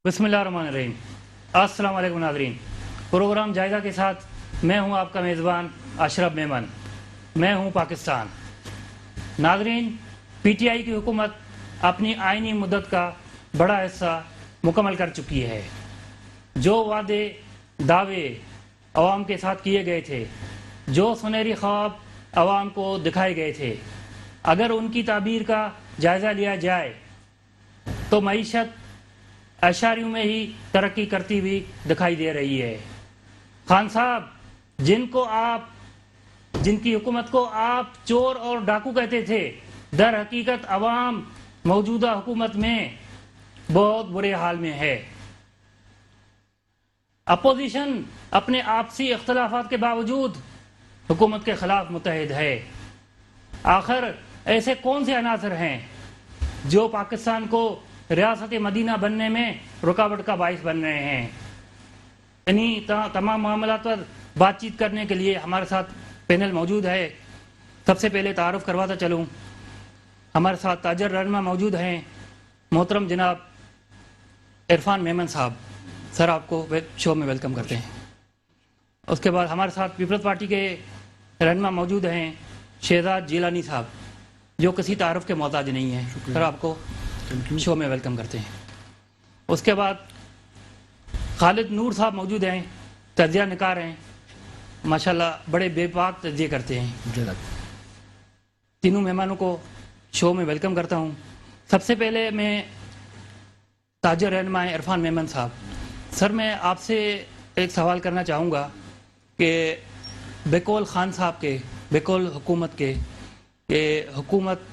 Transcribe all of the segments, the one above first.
بسم اللہ الرحمن الرحیم۔ السلام علیکم ناظرین، پروگرام جائزہ کے ساتھ میں ہوں آپ کا میزبان اشرف میمن۔ میں ہوں پاکستان۔ ناظرین، پی ٹی آئی کی حکومت اپنی آئینی مدت کا بڑا حصہ مکمل کر چکی ہے۔ جو وعدے دعوے عوام کے ساتھ کیے گئے تھے، جو سنہری خواب عوام کو دکھائے گئے تھے، اگر ان کی تعبیر کا جائزہ لیا جائے تو معیشت اشاریوں میں ہی ترقی کرتی ہوئی دکھائی دے رہی ہے۔ خان صاحب، جن کی حکومت کو آپ چور اور ڈاکو کہتے تھے، در حقیقت عوام موجودہ حکومت میں بہت برے حال میں ہے۔ اپوزیشن اپنے آپسی اختلافات کے باوجود حکومت کے خلاف متحد ہے۔ آخر ایسے کون سے عناصر ہیں جو پاکستان کو ریاست مدینہ بننے میں رکاوٹ کا باعث بن رہے ہیں؟ انہی تمام معاملات پر بات چیت کرنے کے لیے ہمارے ساتھ پینل موجود ہے۔ سب سے پہلے تعارف کرواتا چلوں، ہمارے ساتھ تاجر رہنما موجود ہیں، محترم جناب عرفان میمن صاحب۔ سر، آپ کو شو میں ویلکم کرتے ہیں۔ اس کے بعد ہمارے ساتھ پیپلز پارٹی کے رہنما موجود ہیں، شہزاد جیلانی صاحب، جو کسی تعارف کے محتاج نہیں ہیں۔ سر، آپ کو شو میں ویلکم کرتے ہیں۔ اس کے بعد خالد نور صاحب موجود ہیں، تجزیہ نگار ہیں، ماشاءاللہ بڑے بے پاک تجزیے کرتے ہیں۔ تینوں مہمانوں کو شو میں ویلکم کرتا ہوں۔ سب سے پہلے میں تاجر رہنما عرفان میمن صاحب، سر میں آپ سے ایک سوال کرنا چاہوں گا کہ بیکول خان صاحب کے، بیکول حکومت کے، کہ حکومت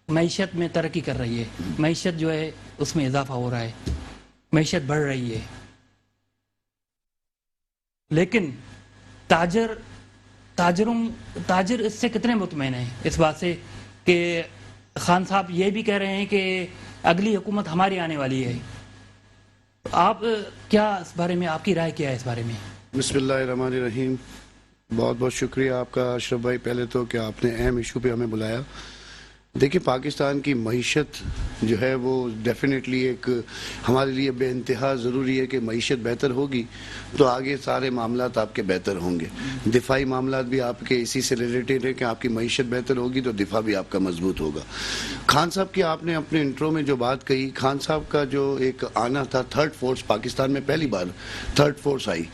معیشت میں ترقی کر رہی ہے، معیشت جو ہے اس میں اضافہ ہو رہا ہے، معیشت بڑھ رہی ہے، لیکن تاجر اس سے کتنے مطمئن ہیں اس بات سے کہ خان صاحب یہ بھی کہہ رہے ہیں کہ اگلی حکومت ہماری آنے والی ہے؟ آپ کیا اس بارے میں، آپ کی رائے کیا ہے اس بارے میں؟ بسم اللہ الرحمن الرحیم۔ بہت بہت شکریہ آپ کا اشرف بھائی، پہلے تو کہ آپ نے اہم ایشو پہ ہمیں بلایا۔ دیکھیں، پاکستان کی معیشت جو ہے وہ ڈیفینیٹلی ایک ہمارے لیے بے انتہا ضروری ہے کہ معیشت بہتر ہوگی تو آگے سارے معاملات آپ کے بہتر ہوں گے۔ دفاعی معاملات بھی آپ کے اسی سے ریلیٹڈ ہے کہ آپ کی معیشت بہتر ہوگی تو دفاع بھی آپ کا مضبوط ہوگا۔ خان صاحب کی آپ نے اپنے انٹرو میں جو بات کہی، خان صاحب کا جو ایک آنا تھا، تھرڈ فورس پاکستان میں پہلی بار تھرڈ فورس آئی،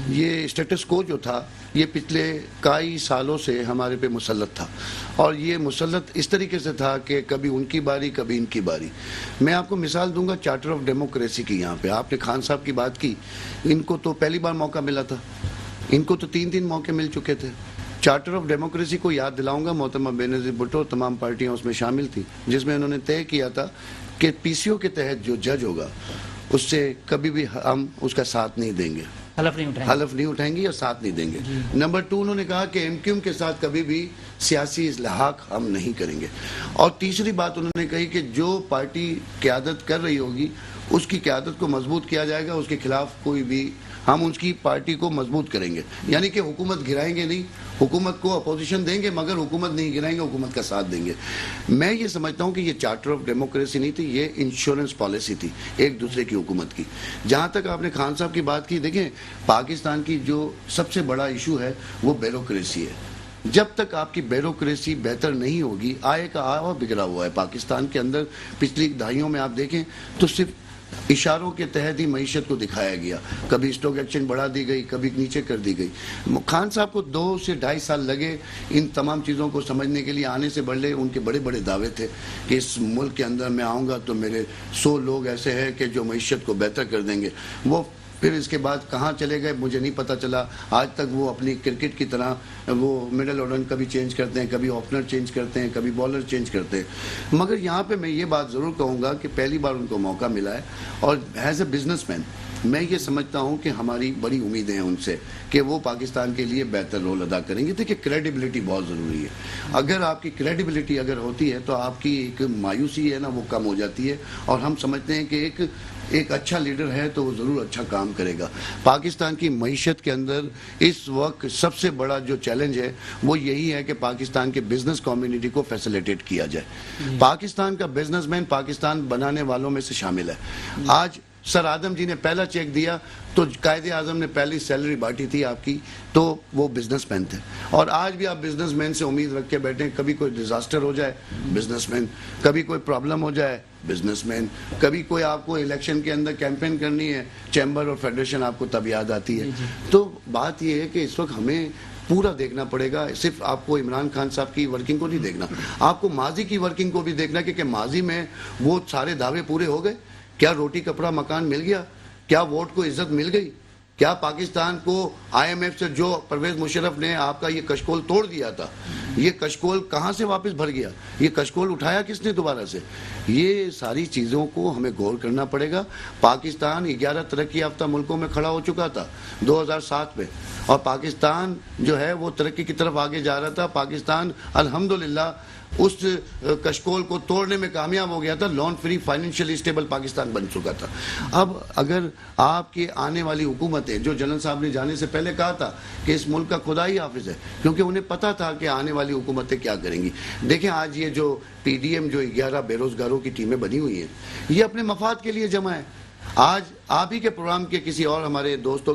یہ اسٹیٹس کو جو تھا یہ پچھلے کئی سالوں سے ہمارے پہ مسلط تھا، اور یہ مسلط اس طریقے سے تھا کہ کبھی ان کی باری کبھی ان کی باری۔ میں آپ کو مثال دوں گا چارٹر آف ڈیموکریسی کی۔ یہاں پہ آپ نے خان صاحب کی بات کی، ان کو تو پہلی بار موقع ملا تھا، ان کو تو تین موقع مل چکے تھے۔ چارٹر آف ڈیموکریسی کو یاد دلاؤں گا، محترمہ بینظیر بھٹو تمام پارٹیاں اس میں شامل تھیں، جس میں انہوں نے طے کیا تھا کہ پی سی او کے تحت جو جج ہوگا اس سے کبھی بھی ہم اس کا ساتھ نہیں دیں گے، حلف نہیں اٹھائیں گے یا ساتھ نہیں دیں گے۔ نمبر 2، انہوں نے کہا کہ ایم کیو ایم کے ساتھ کبھی بھی سیاسی اصلاحات ہم نہیں کریں گے۔ اور تیسری بات انہوں نے کہی کہ جو پارٹی قیادت کر رہی ہوگی اس کی قیادت کو مضبوط کیا جائے گا، اس کے خلاف کوئی بھی، ہم اس کی پارٹی کو مضبوط کریں گے، یعنی کہ حکومت گرائیں گے نہیں، حکومت کو اپوزیشن دیں گے مگر حکومت نہیں گرائیں گے، حکومت کا ساتھ دیں گے۔ میں یہ سمجھتا ہوں کہ یہ چارٹر آف ڈیموکریسی نہیں تھی، یہ انشورنس پالیسی تھی ایک دوسرے کی حکومت کی۔ جہاں تک آپ نے خان صاحب کی بات کی، دیکھیں پاکستان کی جو سب سے بڑا ایشو ہے وہ بیوروکریسی ہے۔ جب تک آپ کی بیوروکریسی بہتر نہیں ہوگی، آئے کا آوا بگڑا ہوا ہے پاکستان کے اندر۔ پچھلی دہائیوں میں آپ دیکھیں تو صرف اشاروں کے تحت ہی معیشت کو دکھایا گیا، کبھی اسٹاک ایکسچینج بڑھا دی گئی، کبھی نیچے کر دی گئی۔ خان صاحب کو 2 سے 2.5 سال لگے ان تمام چیزوں کو سمجھنے کے لیے۔ آنے سے پہلے ان کے بڑے بڑے دعوے تھے کہ اس ملک کے اندر میں آؤں گا تو میرے 100 لوگ ایسے ہیں کہ جو معیشت کو بہتر کر دیں گے۔ وہ پھر اس کے بعد کہاں چلے گئے مجھے نہیں پتہ چلا۔ آج تک وہ اپنی کرکٹ کی طرح وہ مڈل آرڈر کبھی چینج کرتے ہیں، کبھی اوپنر چینج کرتے ہیں، کبھی بالر چینج کرتے ہیں۔ مگر یہاں پہ میں یہ بات ضرور کہوں گا کہ پہلی بار ان کو موقع ملا ہے، اور ایز اے بزنس مین میں یہ سمجھتا ہوں کہ ہماری بڑی امیدیں ہیں ان سے کہ وہ پاکستان کے لیے بہتر رول ادا کریں گے۔ دیکھیں کریڈیبلٹی بہت ضروری ہے، اگر آپ کی کریڈیبلٹی اگر ہوتی ہے تو آپ کی ایک مایوسی ہے نا وہ کم ہو جاتی ہے، اور ہم سمجھتے ہیں کہ ایک اچھا لیڈر ہے تو وہ ضرور اچھا کام کرے گا۔ پاکستان کی معیشت کے اندر اس وقت سب سے بڑا جو چیلنج ہے وہ یہی ہے کہ پاکستان کے بزنس کمیونٹی کو فیسیلیٹیٹ کیا جائے۔ پاکستان کا بزنس مین پاکستان بنانے والوں میں سے شامل ہے۔ آج سر آدم جی نے پہلا چیک دیا تو قائد اعظم نے پہلی سیلری بانٹی تھی آپ کی، تو وہ بزنس مین تھے. اور آج بھی آپ بزنس مین سے امید رکھ کے بیٹھے ہیں. کبھی کوئی ڈیزاسٹر ہو جائے بزنس مین، کبھی کوئی پرابلم ہو جائے بزنس مین، کبھی کوئی آپ کو الیکشن کے اندر کیمپین کرنی ہے چیمبر اور فیڈریشن آپ کو تب یاد آتی ہے. تو بات یہ ہے کہ اس وقت ہمیں پورا دیکھنا پڑے گا. صرف آپ کو عمران خان صاحب کی ورکنگ کو نہیں دیکھنا، آپ کو ماضی کی ورکنگ کو بھی دیکھنا کہ ماضی میں وہ سارے دعوے پورے ہو گئے. کیا روٹی کپڑا مکان مل گیا؟ کیا ووٹ کو عزت مل گئی؟ کیا پاکستان کو آئی ایم ایف سے جو پرویز مشرف نے آپ کا یہ کشکول توڑ دیا تھا، یہ کشکول کہاں سے واپس بھر گیا؟ یہ کشکول اٹھایا کس نے دوبارہ سے؟ یہ ساری چیزوں کو ہمیں غور کرنا پڑے گا. پاکستان 11 ترقی یافتہ ملکوں میں کھڑا ہو چکا تھا 2007 میں، اور پاکستان جو ہے وہ ترقی کی طرف آگے جا رہا تھا. پاکستان الحمدللہ اس کشکول کو توڑنے میں کامیاب ہو گیا تھا. Loan free financially stable Pakistan بن چکا تھا. اب اگر آپ کی آنے والی حکومتیں، جو جنرل صاحب نے جانے سے پہلے کہا تھا کہ اس ملک کا خدا ہی حافظ ہے، کیونکہ انہیں پتا تھا کہ آنے والی حکومتیں کیا کریں گی. دیکھیں آج یہ جو پی ڈی ایم جو 11 بے روزگاروں کی ٹیمیں بنی ہوئی ہیں، یہ اپنے مفاد کے لیے جمع ہے. آج آپ ہی کے پروگرام کے کسی اور ہمارے دوست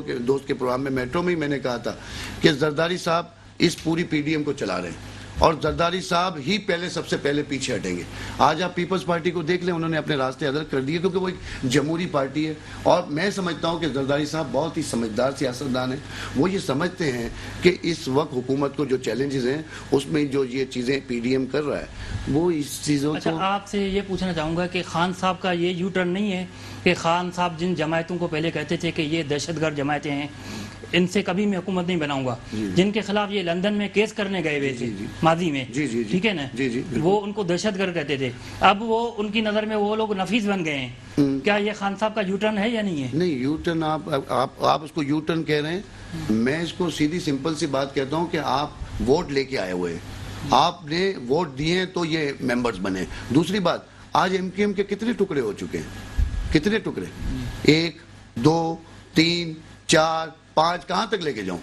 کے پروگرام میں میٹرو میں ہی میں نے کہا تھا کہ زرداری صاحب اس پوری پی ڈی ایم کو چلا رہے ہیں، اور زرداری صاحب ہی سب سے پہلے پیچھے ہٹیں گے. آج آپ پیپلز پارٹی کو دیکھ لیں، انہوں نے اپنے راستے ادر کر دیے کیونکہ وہ ایک جمہوری پارٹی ہے. اور میں سمجھتا ہوں کہ زرداری صاحب بہت ہی سمجھدار سیاستدان ہیں. وہ یہ سمجھتے ہیں کہ اس وقت حکومت کو جو چیلنجز ہیں اس میں جو یہ چیزیں پی ڈی ایم کر رہا ہے وہ اس چیزوں کو... اچھا، آپ سے یہ پوچھنا چاہوں گا کہ خان صاحب کا یہ یو ٹرن نہیں ہے کہ خان صاحب جن جماعتوں کو پہلے کہتے تھے کہ یہ دہشت گرد جماعتیں ہیں، ان سے کبھی میں حکومت نہیں بناؤں گا، جن کے خلاف یہ لندن میں کیس کرنے گئے ہوئے تھے ماضی میں، ٹھیک ہے نا، وہ ان کو دہشت گرد کہتے تھے، اب وہ ان کی نظر میں وہ لوگ نفیس بن گئے ہیں. کیا یہ خان صاحب کا یو ٹرن ہے یا نہیں ہے؟ نہیں، یو ٹرن آپ اس کو یو ٹرن کہہ رہے ہیں. میں اس کو سیدھی سمپل سی بات کہتا ہوں کہ آپ ووٹ لے کے آئے ہوئے ہیں، آپ نے ووٹ دیے تو یہ ممبرز بنے. دوسری بات، آج ایم کیو ایم کے کتنے ٹکڑے ہو چکے ہیں؟ کتنے ٹکڑے؟ 1 2 3 4 5، کہاں تک لے کے جاؤں؟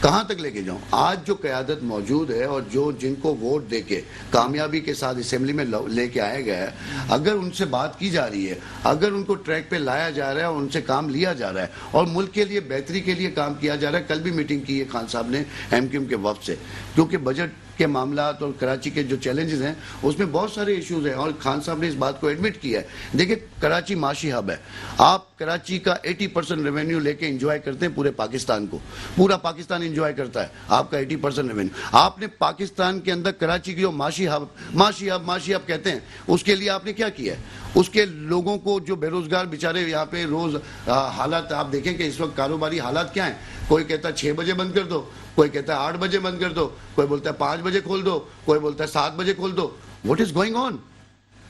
کہاں تک لے کے جاؤں؟ آج جو قیادت موجود ہے اور جن کو ووٹ دے کے کامیابی کے ساتھ اسمبلی میں لے کے آیا گیا ہے، اگر ان سے بات کی جا رہی ہے، اگر ان کو ٹریک پہ لایا جا رہا ہے اور ان سے کام لیا جا رہا ہے اور ملک کے لیے بہتری کے لیے کام کیا جا رہا ہے. کل بھی میٹنگ کی ہے خان صاحب نے ایم کیو ایم کے وفد سے، کیونکہ بجٹ کے معاملات اور کراچی کے جو چیلنجز ہیں اس میں بہت سارے ایشوز ہیں، اور خان صاحب نے اس بات کو ایڈمٹ کیا ہے. دیکھیں کراچی معاشی ہب ہے، آپ کراچی کا 80% ریونیو لے کے انجوائے کرتے ہیں پورے پاکستان کو، پورا پاکستان انجوائے کرتا ہے آپ کا 80% ریونیو. آپ نے پاکستان کے اندر کراچی کی جو معاشی ہب کہتے ہیں، اس کے لیے آپ نے کیا کیا ہے؟ اس کے لوگوں کو جو بے روزگار بیچارے یہاں پہ روز حالات آپ دیکھیں کہ اس وقت کاروباری حالات کیا ہیں. کوئی کہتا ہے 6 بجے بند کر دو، کوئی کہتا ہے 8 بجے بند کر دو، کوئی بولتا ہے 5 بجے کھول دو، کوئی بولتا ہے 7 بجے کھول دو. What is going on?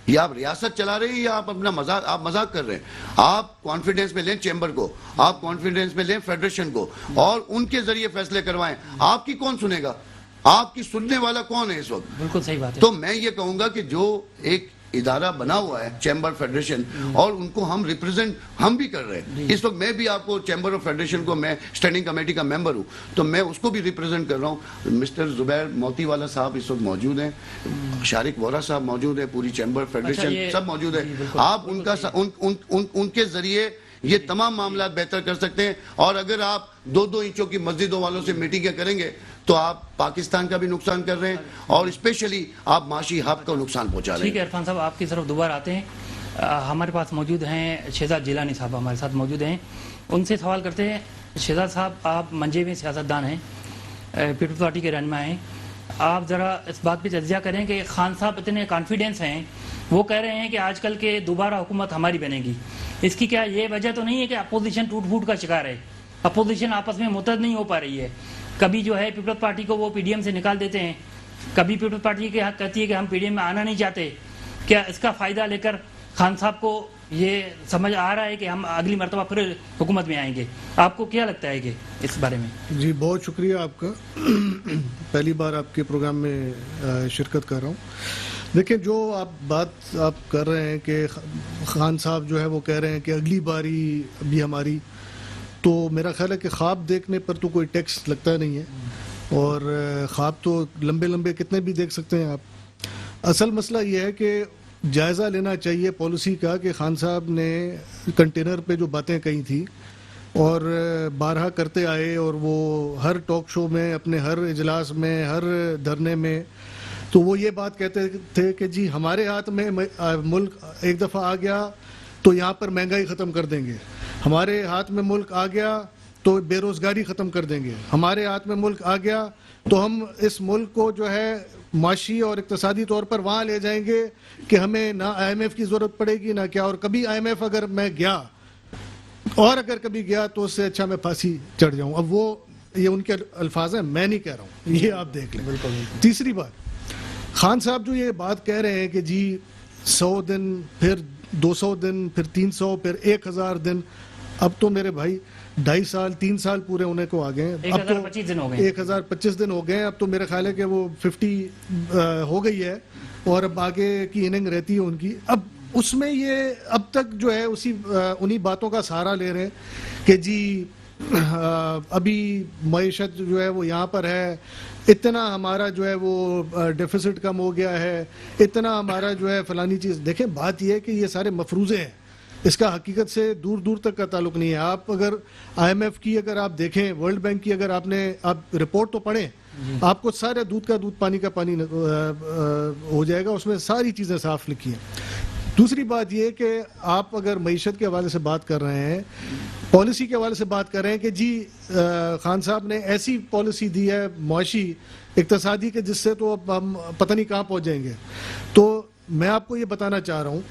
یہ آپ ریاست چلا رہے ہیں یا آپ اپنا مذاق کر رہے ہیں؟ آپ کانفیڈنس میں لیں چیمبر کو، آپ کانفیڈنس میں لیں فیڈریشن کو، اور ان کے ذریعے فیصلے کروائیں. آپ کی کون سنے گا؟ آپ کی سننے والا کون ہے اس وقت؟ بالکل صحیح بات ہے. تو میں یہ کہوں گا کہ جو ایک ادارہ بنا ہوا ہے چیمبر فیڈریشن، اور ان کو ہم ریپرزینٹ ہم بھی کر رہے ہیں اس وقت. میں بھی آپ کو چیمبر آف فیڈریشن کو، میں اسٹینڈنگ کمیٹی کا ممبر ہوں، تو میں اس کو بھی ریپرزینٹ کر رہا ہوں. مسٹر زبیر موتی والا صاحب اس وقت موجود ہیں، شارق وورا صاحب موجود ہیں، پوری چیمبر فیڈریشن سب موجود ہیں. آپ ان کے ذریعے یہ تمام معاملات بہتر کر سکتے ہیں. اور اگر آپ 2 انچوں کی مسجدوں والوں سے میٹنگیں کریں گے تو آپ پاکستان کا بھی نقصان کر رہے ہیں، اور اسپیشلی آپ معاشی ہب کو نقصان پہنچا رہے ہیں. ٹھیک ہے عرفان صاحب، آپ کی طرف دوبارہ آتے ہیں. ہمارے پاس موجود ہیں شہزاد جیلانی صاحب، ہمارے ساتھ موجود ہیں. ان سے سوال کرتے ہیں. شہزاد صاحب، آپ منجے میں سیاستدان ہیں، پیپلز پارٹی کے رہنما ہیں. آپ ذرا اس بات پہ تجزیہ کریں کہ خان صاحب اتنے کانفیڈنس ہیں، وہ کہہ رہے ہیں کہ آج کل کے دوبارہ حکومت ہماری بنے گی. اس کی کیا یہ وجہ تو نہیں ہے کہ اپوزیشن ٹوٹ پھوٹ کا شکار ہے؟ اپوزیشن آپس میں متحد نہیں ہو پا رہی ہے. کبھی جو ہے پیپلز پارٹی کو وہ پی ڈی ایم سے نکال دیتے ہیں، کبھی پیپلز پارٹی کے حق کہتی ہے کہ ہم پی ڈی ایم میں آنا نہیں چاہتے. کیا اس کا فائدہ لے کر خان صاحب کو یہ سمجھ آ رہا ہے کہ ہم اگلی مرتبہ پھر حکومت میں آئیں گے؟ آپ کو کیا لگتا ہے کہ اس بارے میں؟ جی بہت شکریہ آپ کا. پہلی بار آپ کے پروگرام میں شرکت کر رہا ہوں. دیکھیں، جو بات آپ کر رہے ہیں کہ خان صاحب جو ہے وہ کہہ رہے ہیں کہ اگلی باری بھی ہماری، تو میرا خیال ہے کہ خواب دیکھنے پر تو کوئی ٹیکس لگتا نہیں ہے، اور خواب تو لمبے لمبے کتنے بھی دیکھ سکتے ہیں آپ. اصل مسئلہ یہ ہے کہ جائزہ لینا چاہیے پالیسی کا کہ خان صاحب نے کنٹینر پہ جو باتیں کہی تھی اور بارہا کرتے آئے، اور وہ ہر ٹاک شو میں، اپنے ہر اجلاس میں، ہر دھرنے میں، تو وہ یہ بات کہتے تھے کہ جی ہمارے ہاتھ میں ملک ایک دفعہ آ گیا تو یہاں پر مہنگائی ختم کر دیں گے، ہمارے ہاتھ میں ملک آ گیا تو بے روزگاری ختم کر دیں گے، ہمارے ہاتھ میں ملک آ گیا تو ہم اس ملک کو جو ہے معاشی اور اقتصادی طور پر وہاں لے جائیں گے کہ ہمیں نہ آئی ایم ایف کی ضرورت پڑے گی نہ کیا، اور کبھی آئی ایم ایف اگر میں گیا، اور اگر کبھی گیا تو اس سے اچھا میں پھانسی چڑھ جاؤں۔ اب وہ یہ ان کے الفاظ ہیں، میں نہیں کہہ رہا ہوں، یہ آپ دیکھ لیں۔ تیسری بات، خان صاحب جو یہ بات کہہ رہے ہیں کہ جی 100 دن، پھر 200 دن، پھر 300، پھر 1000 دن، اب تو میرے بھائی 2.5 سال 3 سال پورے ہونے کو آ گئے ہیں، اب تو 1025 دن ہو گئے، 1025 دن ہو گئے ہیں، اب تو میرا خیال ہے کہ وہ 50 ہو گئی ہے، اور اب آگے کی اننگ رہتی ہے ان کی۔ اب اس میں یہ اب تک جو ہے انہی باتوں کا سہارا لے رہے ہیں کہ جی ابھی معیشت جو ہے وہ یہاں پر ہے، اتنا ہمارا جو ہے وہ ڈیفیسٹ کم ہو گیا ہے، اتنا ہمارا جو ہے فلانی چیز۔ دیکھیں بات یہ ہے کہ یہ سارے مفروضے ہیں، اس کا حقیقت سے دور دور تک کا تعلق نہیں ہے۔ آپ اگر آئی ایم ایف کی اگر آپ دیکھیں، ورلڈ بینک کی اگر آپ رپورٹ تو پڑھیں، آپ کو سارے دودھ کا دودھ پانی کا پانی ہو جائے گا، اس میں ساری چیزیں صاف لکھی ہیں۔ دوسری بات یہ کہ آپ اگر معیشت کے حوالے سے بات کر رہے ہیں، پالیسی کے حوالے سے بات کر رہے ہیں کہ جی خان صاحب نے ایسی پالیسی دی ہے معاشی اقتصادی کہ جس سے تو اب ہم پتہ نہیں کہاں پہنچ جائیں گے، تو میں آپ کو یہ بتانا چاہ رہا ہوں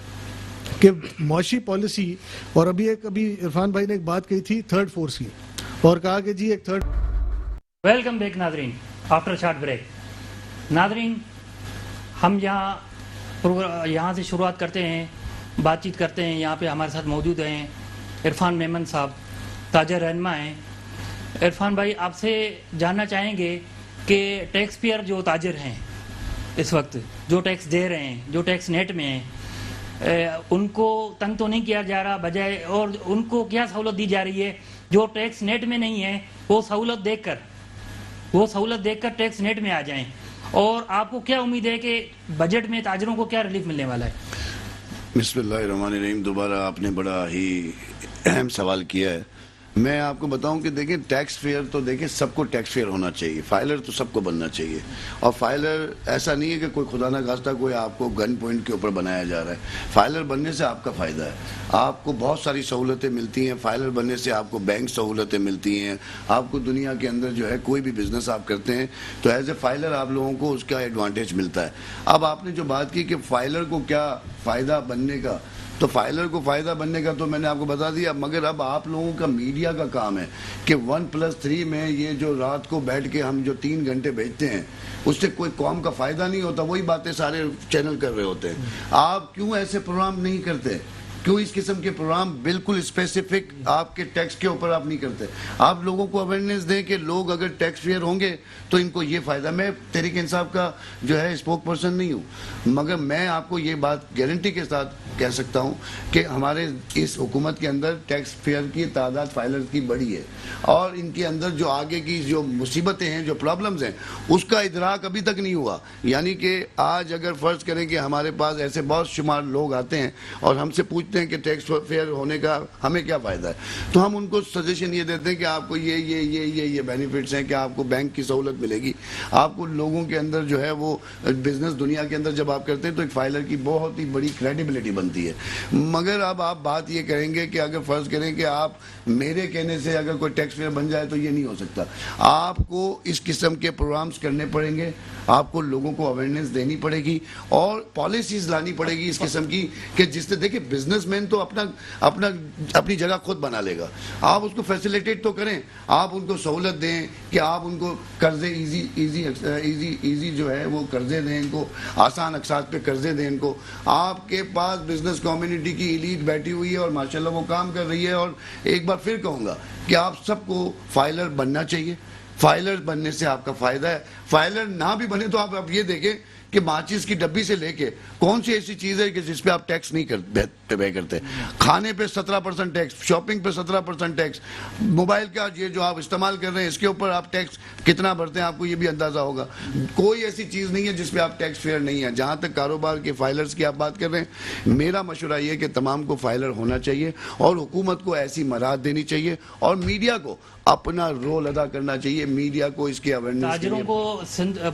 کہ معاشی پالیسی، اور ابھی عرفان بھائی نے ایک بات کہی تھی تھرڈ فورس کی، اور کہا کہ جی ایک تھرڈ۔ ویلکم بیک ناظرین، آفٹر شارٹ بریک۔ ناظرین، ہم یہاں سے شروعات کرتے ہیں، بات چیت کرتے ہیں۔ یہاں پہ ہمارے ساتھ موجود ہیں عرفان میمن صاحب، تاجر رہنما ہیں۔ عرفان بھائی، آپ سے جاننا چاہیں گے کہ ٹیکس پیئر جو تاجر ہیں اس وقت، جو ٹیکس دے رہے ہیں، جو ٹیکس نیٹ میں ہیں، ان کو تنگ تو نہیں کیا جا رہا بجائے، اور ان کو کیا سہولت دی جا رہی ہے؟ جو ٹیکس نیٹ میں نہیں ہے وہ سہولت دیکھ کر ٹیکس نیٹ میں آ جائیں، اور آپ کو کیا امید ہے کہ بجٹ میں تاجروں کو کیا ریلیف ملنے والا ہے؟ بسم اللہ الرحمن الرحیم۔ دوبارہ آپ نے بڑا ہی اہم سوال کیا ہے۔ میں آپ کو بتاؤں کہ دیکھیں ٹیکس فیئر تو دیکھیں سب کو ٹیکس فیئر ہونا چاہیے، فائلر تو سب کو بننا چاہیے، اور فائلر ایسا نہیں ہے کہ کوئی خدا نہ خواستہ کوئی آپ کو گن پوائنٹ کے اوپر بنایا جا رہا ہے۔ فائلر بننے سے آپ کا فائدہ ہے، آپ کو بہت ساری سہولتیں ملتی ہیں۔ فائلر بننے سے آپ کو بینک سہولتیں ملتی ہیں، آپ کو دنیا کے اندر جو ہے کوئی بھی بزنس آپ کرتے ہیں تو ایز اے فائلر آپ لوگوں کو اس کا ایڈوانٹیج ملتا ہے۔ اب آپ نے جو بات کی کہ فائلر کو کیا فائدہ بننے کا، تو فائلر کو فائدہ بننے کا تو میں نے آپ کو بتا دیا، مگر اب آپ لوگوں کا میڈیا کا کام ہے کہ 1+3 میں یہ جو رات کو بیٹھ کے ہم جو 3 گھنٹے بھیجتے ہیں اس سے کوئی قوم کا فائدہ نہیں ہوتا، وہی باتیں سارے چینل کر رہے ہوتے ہیں۔ آپ کیوں ایسے پروگرام نہیں کرتے؟ کیوں اس قسم کے پروگرام بالکل اسپیسیفک آپ کے ٹیکس کے اوپر آپ نہیں کرتے؟ آپ لوگوں کو اویئرنیس دیں کہ لوگ اگر ٹیکس فیئر ہوں گے تو ان کو یہ فائدہ۔ میں تحریک انصاف کا جو ہے اسپوک پرسن نہیں ہوں، مگر میں آپ کو یہ بات گارنٹی کے ساتھ کہہ سکتا ہوں کہ ہمارے اس حکومت کے اندر ٹیکس فیئر کی تعداد فائلر کی بڑی ہے، اور ان کے اندر جو آگے کی جو مصیبتیں ہیں، جو پرابلمز ہیں، اس کا ادراک ابھی تک نہیں ہوا۔ یعنی کہ آج اگر فرض کریں کہ ہمارے پاس ایسے بہت شمار لوگ آتے ہیں اور ہم سے پوچھتے ہیں کہ ٹیکس فیئر ہونے کا ہمیں کیا فائدہ ہے، تو ہم ان کو سجیشن یہ دیتے ہیں کہ آپ کو یہ بینیفٹس ہیں کہ آپ کو بینک کی سہولت ملے گی، آپ کو لوگوں کے اندر جو ہے وہ بزنس دنیا کے اندر جب آپ کرتے ہیں تو ایک فائلر کی بہت ہی بڑی کریڈیبلٹی بنتی ہے۔ مگر اب آپ بات یہ کریں گے کہ اگر فرض کریں کہ آپ میرے کہنے سے اگر کوئی ٹیکس فیئر بن جائے تو یہ نہیں ہو سکتا۔ آپ کو اس قسم کے پروگرامز کرنے پڑیں گے، آپ کو لوگوں کو اویئرنیس دینی پڑے گی اور پالیسیز لانی پڑے گی اس قسم کی کہ جس سے دیکھیں بزنس مین تو اپنی جگہ خود بنا لے گا، آپ اس کو فیسیلیٹیٹ تو کریں، آپ ان کو سہولت دیں کہ آپ ان کو قرضے ایزی جو ہے وہ قرضے دیں، ان کو آسان اقساط پہ قرضے دیں۔ ان کو آپ کے پاس بزنس کمیونٹی کی ایلیٹ بیٹھی ہوئی ہے اور ماشاءاللہ وہ کام کر رہی ہے، اور ایک بار پھر کہوں گا کہ آپ سب کو فائلر بننا چاہیے۔ فائلر بننے سے آپ کا فائدہ ہے، فائلر نہ بھی بنے تو آپ یہ دیکھیں کہ ماچس کی ڈبی سے لے کے کون سی ایسی چیز ہے کہ جس پہ آپ ٹیکس نہیں پے کرتے. کھانے پہ 17% ٹیکس, شاپنگ پہ 17% ٹیکس, موبائل کا یہ جو آپ استعمال کر رہے ہیں اس کے اوپر آپ ٹیکس کتنا بھرتے ہیں, آپ کو یہ بھی اندازہ ہوگا. کوئی ایسی چیز نہیں ہے جس پہ آپ ٹیکس فیئر نہیں ہے. جہاں تک کاروبار کے فائلرز کی آپ بات کر رہے ہیں, میرا مشورہ یہ کہ تمام کو فائلر ہونا چاہیے اور حکومت کو ایسی مراحت دینی چاہیے اور میڈیا کو اپنا رول ادا کرنا چاہیے. میڈیا کو اس کی اویئرنیس, تاجروں کو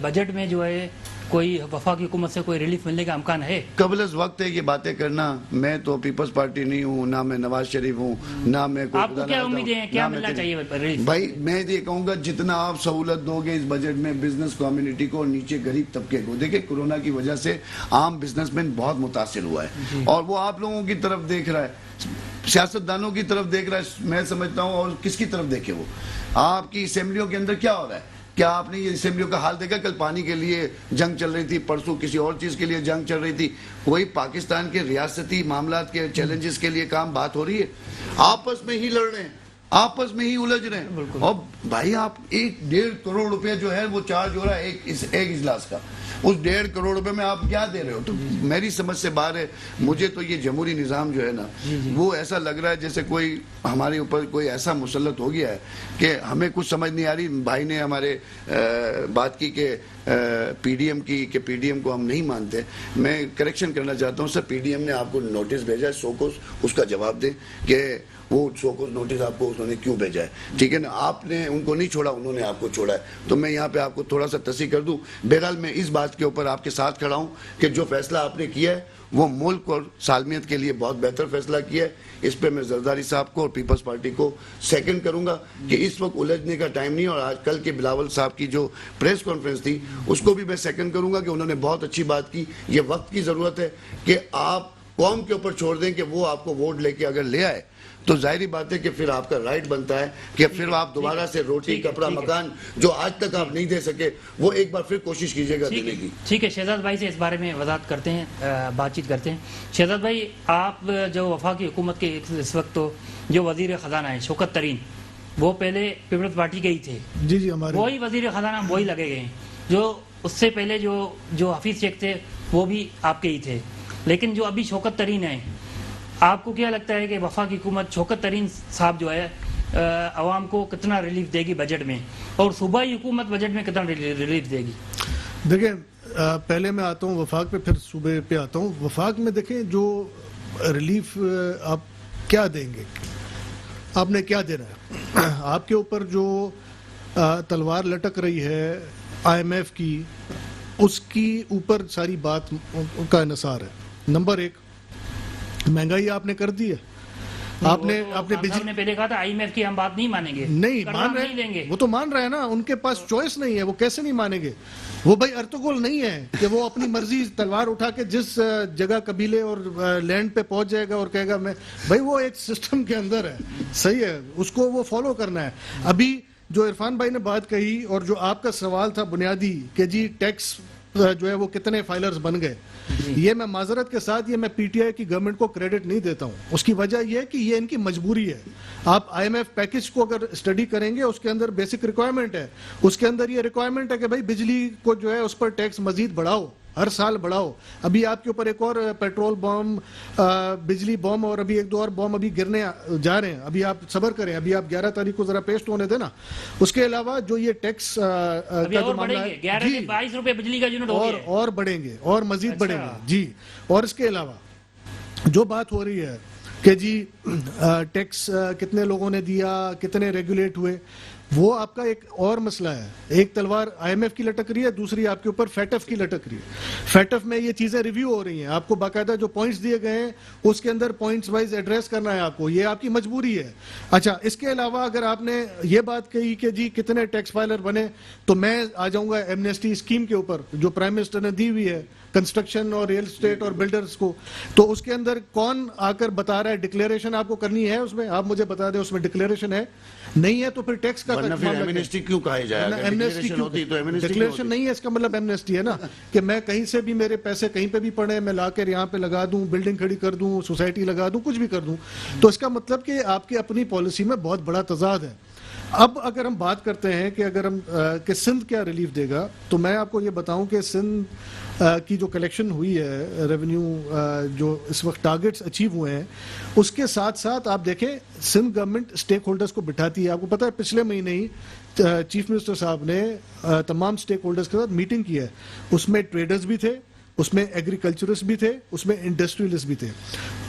بجٹ میں جو ہے کوئی وفاقی حکومت سے کوئی ریلیف ملنے کا امکان ہے؟ قبل از وقت ہے یہ باتیں کرنا. میں تو پیپلز پارٹی نہیں ہوں, نہ میں نواز شریف ہوں, نہ میں آپ کو کیا امیدیں ہیں, کیا ملنا چاہیے ریلیف؟ بھائی میں یہ کہوں گا جتنا آپ سہولت دو گے اس بجٹ میں بزنس کمیونٹی کو اور نیچے غریب طبقے کو. دیکھیں کورونا کی وجہ سے عام بزنس مین بہت متاثر ہوا ہے اور وہ آپ لوگوں کی طرف دیکھ رہا ہے, سیاستدانوں کی طرف دیکھ رہا ہے. میں سمجھتا ہوں اور کس کی طرف دیکھے وہ, آپ کی اسمبلیوں کے اندر کیا ہو رہا ہے. کیا آپ نے یہ اسمبلیوں کا حال دیکھا؟ کل پانی کے لیے جنگ چل رہی تھی, پرسوں کسی اور چیز کے لیے جنگ چل رہی تھی. کوئی پاکستان کے ریاستی معاملات کے چیلنجز کے لیے کام بات ہو رہی ہے؟ آپس میں ہی لڑ رہے ہیں, آپس میں ہی الجھ رہے ہیں. اور بھائی آپ 1.5 کروڑ روپے جو ہے وہ چارج ہو رہا ہے ایک اجلاس کا, اس 1.5 کروڑ روپے میں آپ کیا دے رہے ہو؟ تو میری سمجھ سے باہر ہے. مجھے تو یہ جمہوری نظام جو ہے نا وہ ایسا لگ رہا ہے جیسے کوئی ہمارے اوپر کوئی ایسا مسلط ہو گیا ہے کہ ہمیں کچھ سمجھ نہیں آ رہی. بھائی نے ہمارے بات کی کہ پی ڈی ایم کی, کہ پی ڈی ایم کو ہم نہیں مانتے. میں کریکشن کرنا چاہتا ہوں سر, پی ڈی ایم نے آپ کو نوٹس بھیجا ہے سوکوس, اس کا جواب دیں کہ وہ سوکوس نوٹس آپ کو انہوں نے کیوں بھیجا ہے. ٹھیک ہے نا, آپ نے ان کو نہیں چھوڑا, انہوں نے آپ کو چھوڑا ہے. تو میں یہاں پہ آپ کو تھوڑا سا تصحیح کر دوں. بہرحال میں اس بات کے اوپر آپ کے ساتھ کھڑا ہوں کہ جو فیصلہ آپ نے کیا ہے وہ ملک اور سالمیت کے لیے بہت بہتر فیصلہ کیا ہے. اس پہ میں زرداری صاحب کو اور پیپلز پارٹی کو سیکنڈ کروں گا کہ اس وقت الجھنے کا ٹائم نہیں. اور آج کل کے بلاول صاحب کی جو پریس کانفرنس تھی اس کو بھی میں سیکنڈ کروں گا کہ انہوں نے بہت اچھی بات کی. یہ وقت کی ضرورت ہے کہ آپ قوم کے اوپر چھوڑ دیں کہ وہ آپ کو ووٹ لے کے اگر لے آئے تو ظاہری بات ہے کہ پھر آپ کا رائٹ بنتا ہے کہ پھر آپ دوبارہ سے روٹی کپڑا مکان جو آج تک آپ نہیں دے سکے وہ ایک بار پھر کوشش کیجیے گا دینے کی. ٹھیک ہے, شہزاد بھائی سے اس بارے میں وضاحت کرتے ہیں, بات چیت کرتے ہیں. شہزاد بھائی, آپ جو وفاقی حکومت کے اس وقت تو جو وزیر خزانہ ہیں شوکت ترین, وہ پہلے پیپلز پارٹی کے ہی تھے. جی ہمارے وہی وزیر خزانہ وہی لگے گئے ہیں. جو اس سے پہلے جو حفیظ شیخ تھے وہ بھی آپ کے ہی تھے. لیکن جو ابھی شوکت ترین ہیں, آپ کو کیا لگتا ہے کہ وفاقی حکومت شوکت ترین صاحب جو ہے عوام کو کتنا ریلیف دے گی بجٹ میں, اور صوبائی حکومت بجٹ میں کتنا ریلیف دے گی؟ دیکھیں پہلے میں آتا ہوں وفاق پہ, پھر صوبے پہ آتا ہوں. وفاق میں دیکھیں جو ریلیف آپ کیا دیں گے, آپ نے کیا دینا ہے. آپ کے اوپر جو تلوار لٹک رہی ہے آئی ایم ایف کی, اس کی اوپر ساری بات کا انحصار ہے. نمبر 1, مہنگائی آپ نے کر دی ہے. آپ نے بجلی نے پہلے کہا تھا آئی ایم ایف کی ہم بات نہیں مانیں گے. نہیں مان رہے ہیں, وہ تو مان رہے ہیں نا, ان کے پاس چوائس نہیں ہے, وہ کیسے نہیں مانیں گے. وہ بھائی ارطغرل نہیں ہے کہ وہ اپنی مرضی تلوار اٹھا کے جس جگہ قبیلے اور لینڈ پہ پہنچ جائے گا اور کہے گا میں, بھائی وہ ایک سسٹم کے اندر ہے, صحیح ہے, اس کو وہ فالو کرنا ہے. ابھی جو عرفان بھائی نے بات کہی اور جو آپ کا سوال تھا بنیادی کہ جی ٹیکس جو ہے وہ کتنے فائلرز بن گئے, یہ میں معذرت کے ساتھ یہ میں پی ٹی آئی کی گورنمنٹ کو کریڈٹ نہیں دیتا ہوں. اس کی وجہ یہ ہے کہ یہ ان کی مجبوری ہے. آپ آئی ایم ایف پیکج کو اگر اسٹڈی کریں گے اس کے اندر بیسک ریکوائرمنٹ ہے, اس کے اندر یہ ریکوائرمنٹ ہے کہ بھائی بجلی کو جو ہے اس پر ٹیکس مزید بڑھاؤ, ہر سال بڑھاؤ. ابھی آپ کے اوپر ایک اور پیٹرول بم, بجلی بم اور ابھی 1-2 اور بم ابھی گرنے جا رہے ہیں. ابھی آپ صبر کریں, ابھی آپ 11 تاریخ کو ذرا پیش ہونے دینا. اس کے علاوہ جو یہ ٹیکس کا جو معاملہ ہے 11 سے 22 روپے بجلی کا یونٹ ہو گیا, اور بڑھیں گے اور مزید بڑھیں گے. جی, اور اس کے علاوہ جو بات ہو رہی ہے کہ جی ٹیکس کتنے لوگوں نے دیا, کتنے ریگولیٹ ہوئے, وہ آپ کا ایک اور مسئلہ ہے. ایک تلوار آئی ایم ایف کی لٹک رہی ہے, دوسری آپ کے اوپر فیٹ ایف کی لٹک رہی ہے. فیٹ ایف میں یہ چیزیں ریویو ہو رہی ہیں, آپ کو باقاعدہ جو پوائنٹس دیے گئے ہیں اس کے اندر پوائنٹس وائز ایڈریس کرنا ہے آپ کو, یہ آپ کی مجبوری ہے. اچھا, اس کے علاوہ اگر آپ نے یہ بات کہی کہ جی کتنے ٹیکس فائلر بنے, تو میں آ جاؤں گا ایمنیسٹی اسکیم کے اوپر جو پرائم منسٹر نے دی ہوئی ہے کنسٹرکشن اور ریئل اسٹیٹ اور بلڈرز کو. تو اس کے اندر کون آ کر بتا رہا ہے, ڈکلیریشن آپ کو کرنی ہے اس میں, آپ مجھے بتا دیں اس میں ڈکلیریشن ہے نہیں ہے تو پھر ٹیکس کا ایمنیسٹی کیوں کہا جائے گا؟ ڈکلیریشن نہیں ہے, اس کا مطلب ایمنیسٹی ہے نا کہ میں کہیں سے بھی میرے پیسے کہیں پہ بھی پڑے, میں لا کر یہاں پہ لگا دوں, بلڈنگ کھڑی کر دوں, سوسائٹی لگا دوں, کچھ بھی کر دوں. تو اس کا مطلب کہ آپ کی اپنی پالیسی میں بہت بڑا تضاد ہے. اب اگر ہم بات کرتے ہیں کہ اگر ہم کہ سندھ کیا ریلیف دے گا، تو میں آپ کو یہ بتاؤں کہ سندھ کی جو کلیکشن ہوئی ہے ریونیو جو اس وقت ٹارگٹس اچیو ہوئے ہیں، اس کے ساتھ ساتھ آپ دیکھیں سندھ گورنمنٹ اسٹیک ہولڈرز کو بٹھاتی ہے. آپ کو پتہ ہے پچھلے مہینے ہی چیف منسٹر صاحب نے تمام اسٹیک ہولڈرز کے ساتھ میٹنگ کی ہے. اس میں ٹریڈرز بھی تھے، اس میں ایگریکلچرسٹ بھی تھے، اس میں انڈسٹریلسٹ بھی تھے.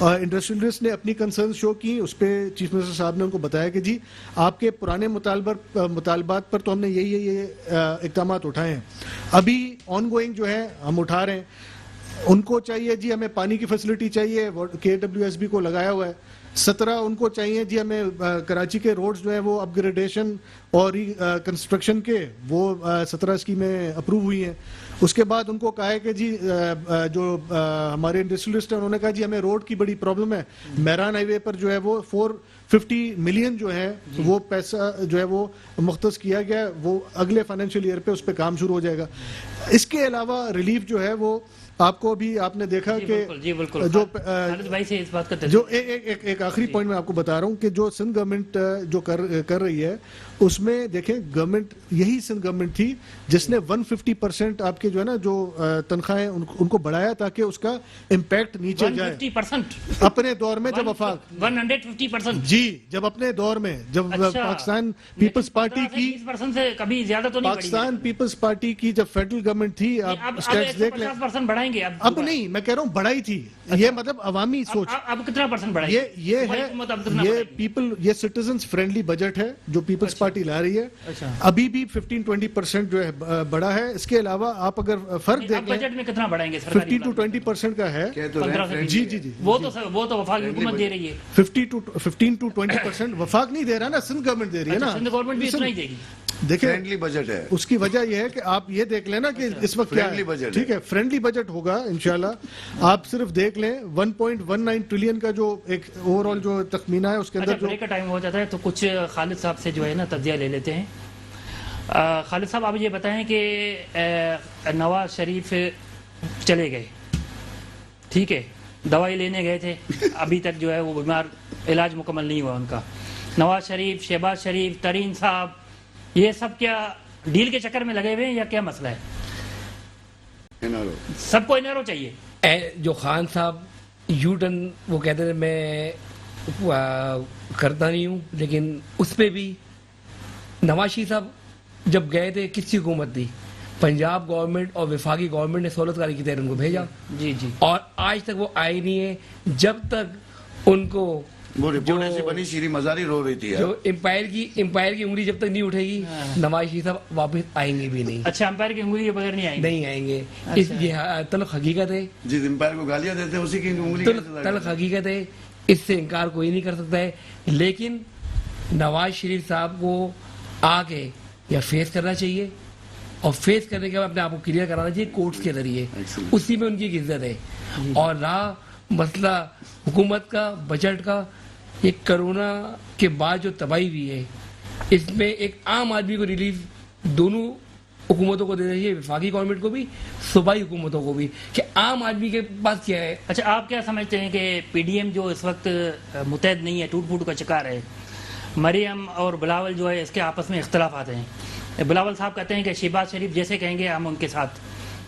انڈسٹریلسٹ نے اپنی کنسرن شو کی، اس پہ چیف منسٹر صاحب نے ان کو بتایا کہ جی آپ کے پرانے مطالبات پر تو ہم نے یہ اقدامات اٹھائے ہیں، ابھی آن گوئنگ جو ہے ہم اٹھا رہے ہیں. ان کو چاہیے جی ہمیں پانی کی فیسلٹی چاہیے، KWSB کو لگایا ہوا ہے. 17 ان کو چاہیے جی ہمیں کراچی کے روڈز جو ہیں وہ اپ گریڈیشن اور کنسٹرکشن کے، وہ 17 اسکیمیں اپروو ہوئی ہیں. اس کے بعد ان کو کہا ہے کہ جی جو ہمارے انڈسٹریلسٹ ہیں انہوں نے کہا جی ہمیں روڈ کی بڑی پرابلم ہے، میران ہائی وے پر جو ہے وہ 450 ملین جو ہے وہ پیسہ جو ہے وہ مختص کیا گیا ہے، وہ اگلے فائنینشیل ایئر پہ اس پہ کام شروع ہو جائے گا. اس کے علاوہ ریلیف جو ہے وہ آپ کو بھی آپ نے دیکھا کہ جو جو ایک آخری پوائنٹ میں آپ کو بتا رہا ہوں کہ جو سندھ گورنمنٹ جو کر رہی ہے اس میں دیکھیں گورنمنٹ یہی سندھ گورنمنٹ تھی جس نے 150% آپ کے جو ہے نا جو تنخواہیں ان کو بڑھایا تاکہ اس کا امپیکٹ نیچے جائے. 150% اپنے دور میں جب وفاق 150% جی جب اپنے دور میں جب پاکستان پیپلز پارٹی کی سے کبھی زیادہ تو نہیں پاکستان پیپلز پارٹی کی جب فیڈرل گورنمنٹ تھی، آپ اسٹیٹس دیکھ لیں. 50% بڑھائیں گے اب نہیں، میں کہہ رہا ہوں بڑھائی تھی، یہ مطلب عوامی سوچ. اب کتنا پرسنٹ بڑھائیں گے؟ یہ ہے یہ سٹیزنز فرینڈلی بجٹ ہے جو پیپلز پارٹی لا رہی ہے. ابھی بھی 15-20% جو ہے بڑا ہے. اس کے علاوہ آپ اگر فرق دیکھ لیں بجٹ میں کتنا بڑھائیں گے؟ 50-20% کا ہے. جی جی جی وہ تو وفاق حکومت دے رہی ہے. 15-20% وفاق نہیں دے رہا نا، سندھ گورنمنٹ دے رہی ہے نا. سندھ گورنمنٹ بھی اتنا ہی دے گی. دیکھیں فرینڈلی بجٹ ہے. اس کی وجہ یہ ہے کہ آپ یہ دیکھ لیں نا کہ اس وقت کیا ہے. ٹھیک ہے، فرینڈلی بجٹ ہوگا انشاءاللہ. آپ صرف دیکھ لیں 1.19 ٹریلین کا جو ایک اوور آل جو تخمینہ ہے اس کے اندر جو بریک کا ٹائم ہو جاتا ہے تو کچھ خالد صاحب سے جو ہے نا تجزیہ لے لیتے ہیں. خالد صاحب آپ یہ بتائیں کہ نواز شریف چلے گئے، ٹھیک ہے، دوائی لینے گئے تھے، ابھی تک جو ہے وہ بیمار، علاج مکمل نہیں ہوا ان کا. نواز شریف، شہباز شریف، ترین صاحب، یہ سب کیا ڈیل کے چکر میں لگے ہوئے ہیں یا کیا مسئلہ ہے؟ سب کو انارو چاہیے. جو خان صاحب یو ٹرن وہ کہتے ہیں میں کرتا نہیں ہوں، لیکن اس پہ بھی نواز شریف صاحب جب گئے تھے کس کی حکومت تھی؟ پنجاب گورنمنٹ اور وفاقی گورنمنٹ نے سہولت کاری کی تحت ان کو بھیجا. جی جی. اور آج تک وہ آئے نہیں ہے. جب تک ان کو وہ رپورٹ ایسی بنی شیریں مزاری رو رہی تھی جو امپائر کی انگلی جب تک نہیں اٹھے گی نواز شریف صاحب واپس آئیں گے بھی نہیں. اچھا، امپائر کی انگلی کے بغیر نہیں آئیں گے. یہ تلخ حقیقت ہے. جس امپائر کو گالیاں دیتے ہیں اسی کی انگلی تلخ حقیقت ہے، اس سے انکار کوئی نہیں کر سکتا ہے. لیکن نواز شریف صاحب کو آ کے یا فیس کرنا چاہیے، اور فیس کرنے کے بعد اپنے آپ کو کلیئر کرانا چاہیے کورٹس کے ذریعے. اسی میں ان کی عزت ہے. اور رہا مسئلہ حکومت کا، بجٹ کا، یہ کرونا کے بعد جو تباہی ہوئی ہے اس میں ایک عام آدمی کو ریلیف دونوں حکومتوں کو دینا چاہیے، وفاقی گورنمنٹ کو بھی، صوبائی حکومتوں کو بھی، کہ عام آدمی کے پاس کیا ہے. اچھا، آپ کیا سمجھتے ہیں کہ پی ڈی ایم جو اس وقت متحد نہیں ہے، ٹوٹ پھوٹ کا شکار ہے، مریم اور بلاول جو ہے اس کے آپس میں اختلافات ہیں. بلاول صاحب کہتے ہیں کہ شہباز شریف جیسے کہیں گے ہم ان کے ساتھ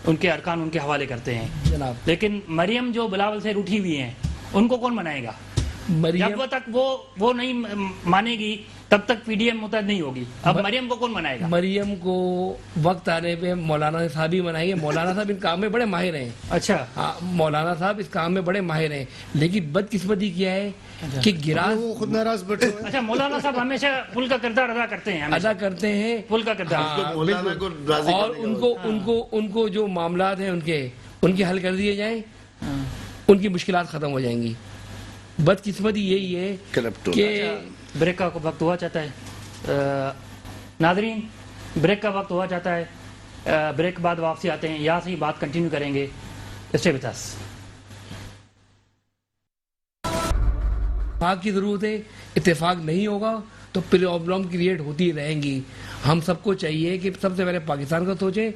ان کے ارکان ان کے حوالے کرتے ہیں جناب. لیکن مریم جو بلاول سے روٹھی ہوئی ہیں ان کو کون منائے گا؟ جب وہ تک وہ نہیں مانے گی تب تک پی ڈی ایم متحد نہیں ہوگی. اب مریم کو کون منائے گا؟ مریم کو وقت آنے پہ مولانا صاحب ہی منائیں گے. مولانا صاحب ان کام میں بڑے ماہر ہیں. اچھا. ہاں، مولانا صاحب اس کام میں بڑے ماہر ہیں، لیکن بدقسمتی کیا ہے کہ گراس وہ خود ناراض بیٹھے ہوئے. اچھا، مولانا صاحب ہمیشہ پل کا کردار ادا کرتے ہیں پل کا کردار. اور ان کو جو معاملات ہیں ان کے حل کر دیے جائیں، ان کی مشکلات ختم ہو جائیں گی. بدقسمتی یہی ہے کہ بریک کا وقت ہوا چاہتا ہے. ناظرین، بریک کا وقت ہوا چاہتا ہے. بریک کے بعد واپسی آتے ہیں، یہاں سے ہی بات کنٹینیو کریں گے. اسٹے وتھ اس. اتفاق کی ضرورت ہے. اتفاق نہیں ہوگا تو پرابلم کریٹ ہوتی رہیں گی. ہم سب کو چاہیے کہ سب سے پہلے پاکستان کا سوچیں،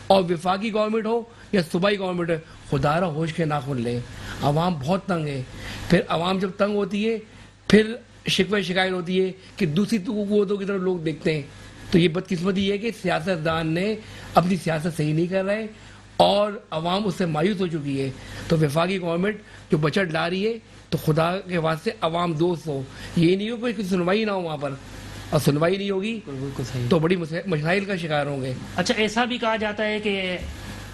اور وفاقی گورنمنٹ ہو یا صوبائی گورنمنٹ ہے، خدا را ہوش کے ناخن لیں. عوام بہت تنگ ہے. پھر عوام جب تنگ ہوتی ہے پھر شکوہ شکایت ہوتی ہے کہ دوسری قوتوں کی طرف لوگ دیکھتے ہیں. تو یہ بدقسمتی یہ ہے کہ سیاستدان نے اپنی سیاست صحیح نہیں کر رہے اور عوام اس سے مایوس ہو چکی ہے. تو وفاقی گورنمنٹ جو بجٹ لا رہی ہے تو خدا کے واسطے عوام دوست ہو, یہ نہیں ہو کہ سنوائی نہ ہو وہاں پر, اور سنوائی نہیں ہوگی بالکل صحیح. تو بڑی مسائل کا شکار ہوں گے. اچھا, ایسا بھی کہا جاتا ہے کہ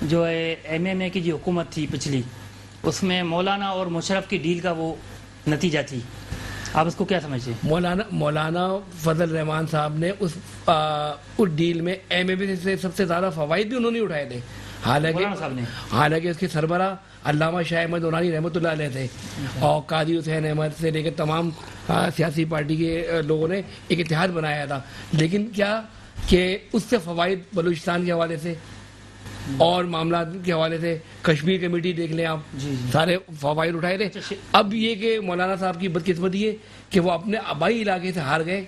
جو ہے ایم ایم اے کی جو حکومت تھی پچھلی, اس میں مولانا اور مشرف کی ڈیل کا وہ نتیجہ تھی, آپ اس کو کیا سمجھتے ہیں؟ مولانا فضل الرحمان صاحب نے اس ڈیل میں ایم اے بی سے سب سے زیادہ فوائد بھی انہوں نے اٹھائے تھے. مولانا صاحب نے, حالانکہ اس کے سربراہ علامہ شاہ احمد دورانی رحمۃ اللہ علیہ تھے, اور قاضی حسین احمد سے لے کے تمام سیاسی پارٹی کے لوگوں نے ایک اتحاد بنایا تھا. لیکن کیا کہ اس سے فوائد بلوچستان کے حوالے سے اور معاملات کے حوالے سے کشمیر کمیٹی دیکھ لیں آپ, سارے فوائد اٹھائے تھے. اب یہ کہ مولانا صاحب کی بدقسمتی ہے کہ وہ اپنے آبائی علاقے سے ہار گئے,